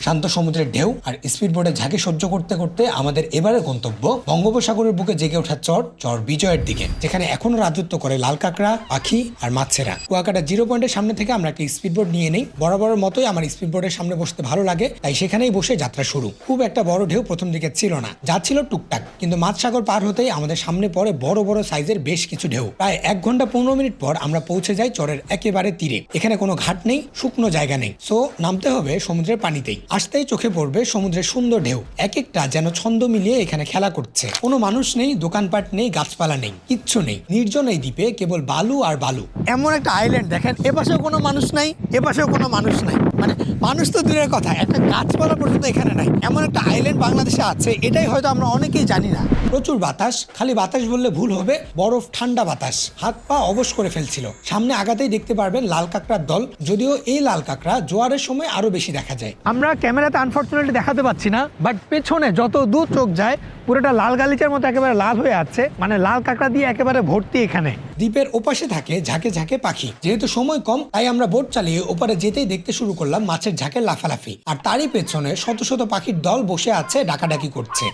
শান্ত সমুদ্রের ঢেউ আর স্পিডবোটে ঝাঁকে সহ্য করতে করতে আমাদের এবারের গন্তব্য বঙ্গোপসাগরের বুকে জেগে ওঠা চর বিজয়ের দিকে, যেখানে এখনো রাজত্ব করে লাল কাঁকড়া, পাখি আর মাছেরা। কুয়াকাটা 0 পয়েন্টের সামনে থেকে আমরা একটা স্পিডবোট নিয়ে নেই। বরাবরের মতোই আমার স্পিডবোটের সামনে বসতে ভালো লাগে, তাই সেখানেই বসে যাত্রা শুরু। খুব একটা বড় ঢেউ প্রথম দিকে ছিল না, যা ছিল টুকটাক, কিন্তু মাঝসাগর পার হতেই আমাদের সামনে পড়ে বড় বড় সাইজের বেশ কিছু ঢেউ। প্রায় 1 ঘন্টা 15 মিনিট পর আমরা পৌঁছে যাই চরের একেবারে তীরে। এখানে কোনো ঘাট নেই, শুকনো জায়গা নেই, সো নামতে হবে সমুদ্রের পানিতেই। আসতেই চোখে পড়বে সমুদ্রের সুন্দর ঢেউ, এক একটা যেন ছন্দ মিলিয়ে এখানে খেলা করছে। কোনো মানুষ নেই, দোকানপাট নেই, গাছপালা নেই, কিচ্ছু নেই। নির্জন এই দ্বীপে কেবল বালু আর বালু। এমন একটা আইল্যান্ড দেখেন, এপাশেও কোনো মানুষ নাই, এপাশেও কোনো মানুষ নাই, মানে মানুষ তো দূরের কথা, একটা গাছপালা পর্যন্ত এখানে নাই। এমন একটা আইল্যান্ড বাংলাদেশে আছে, এটাই হয়তো আমরা অনেকেই জানি না। প্রচুর বাতাস, খালি বাতাস বললে ভুল হবে, বরফ ঠান্ডা বাতাস হাত পা অবশ করে ফেলছিল। সামনে আগাতেই দেখতে পারবেন লাল কাঁকড়ার দল, যদিও এই লাল কাঁকড়া জোয়ারের সময় আরো বেশি দেখা যায়। আমরা ক্যামেরাতে আনফরচুনেটলি দেখাতে পাচ্ছি না, বাট পেছনে যত দূর চোখ যায় পুরোটা লাল গালিচার মতো একেবারে লাল হয়ে আছে, মানে লাল কাঁকড়া দিয়ে একেবারে ভর্তি এখানে। দ্বীপের ওপাশে থাকে ঝাঁকে ঝাঁকে পাখি। যেহেতু সময় কম, তাই আমরা বোট চালিয়ে ওপারে যেতেই দেখতে শুরু করলাম মাছের ঝাঁকের লাফালাফি, আর তারই পেছনে শত শত পাখির দল বসে আছে, ডাকাডাকি করছে।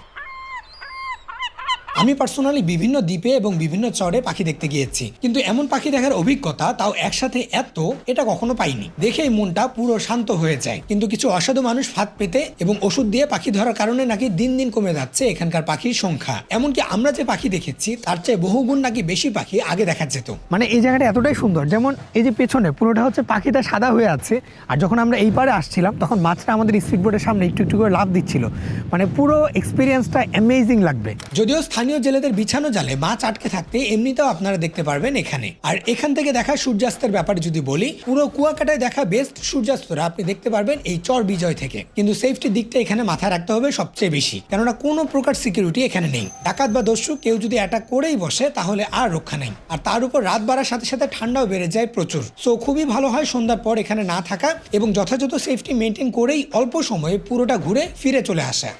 আমি পার্সোনালি বিভিন্ন দ্বীপে এবং বিভিন্ন চরে পাখি দেখতে গিয়েছি, কিন্তু এমন পাখি দেখার অভিজ্ঞতা, তাও একসাথে এত, এটা কখনো পাইনি। দেখেই মনটা পুরো শান্ত হয়ে যায়। কিন্তু কিছু অসাধু মানুষ ফাঁদ পেতে এবং ওষুধ দিয়ে পাখি ধরার কারণে নাকি দিন দিন কমে যাচ্ছে এখানকার পাখির সংখ্যা। এমনকি আমরা যে পাখি দেখেছি তার চেয়ে বহুগুণ নাকি বেশি পাখি আগে দেখা যেত। মানে এই জায়গাটা এতটাই সুন্দর, যেমন এই যে পেছনে পুরোটা হচ্ছে পাখিটা সাদা হয়ে আছে, আর যখন আমরা এই পারে আসছিলাম তখন মাছটা আমাদের স্পিডবোটের সামনে একটু একটু করে লাফ দিচ্ছিল। মানে পুরো এক্সপিরিয়েন্সটা অ্যামেজিং লাগবে। যদিও স্থানীয় জেলেদের বিছানো জালে মাছ আটকে থাকতে এমনিতেও আপনারা দেখতে পারবেন এখানে। আর এখান থেকে দেখা সূর্যাস্তের ব্যাপারে যদি বলি, পুরো কুয়াকাটায় দেখা বেস্ট সূর্যাস্তটা আপনি দেখতে পারবেন এই চর বিজয় থেকে। কিন্তু সেফটির দিকটা এখানে মাথায় রাখতে হবে সবচেয়ে বেশি, কেননা কোনো প্রকার সিকিউরিটি এখানে নেই। ডাকাত বা দস্যু কেউ যদি অ্যাটাক করেই বসে তাহলে আর রক্ষা নেই। আর তার উপর রাত বাড়ার সাথে সাথে ঠান্ডাও বেড়ে যায় প্রচুর। সো খুবই ভালো হয় সন্ধ্যার পর এখানে না থাকা এবং যথাযথ সেফটি মেনটেন করেই অল্প সময়ে পুরোটা ঘুরে ফিরে চলে আসা।